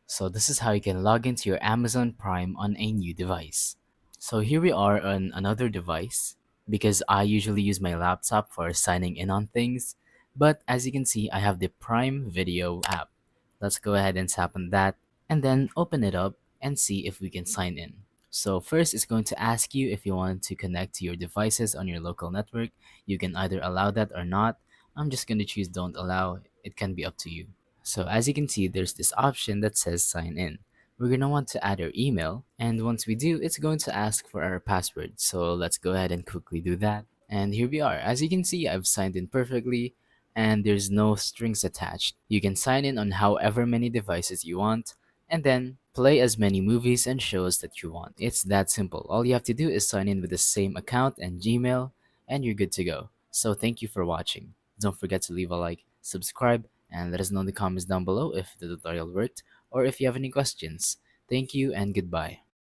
So this is how you can log into your Amazon Prime on a new device. So here we are on another device because I usually use my laptop for signing in on things. But as you can see, I have the Prime Video app. Let's go ahead and tap on that and then open it up and see if we can sign in. So first, it's going to ask you if you want to connect to your devices on your local network. You can either allow that or not. I'm just going to choose don't allow. It can be up to you. So as you can see, there's this option that says sign in. We're going to want to add our email, and once we do, it's going to ask for our password. So let's go ahead and quickly do that. And here we are. As you can see, I've signed in perfectly and there's no strings attached. You can sign in on however many devices you want and then play as many movies and shows that you want. It's that simple. All you have to do is sign in with the same account and Gmail and you're good to go. So thank you for watching. Don't forget to leave a like, subscribe, and let us know in the comments down below if the tutorial worked or if you have any questions. Thank you and goodbye.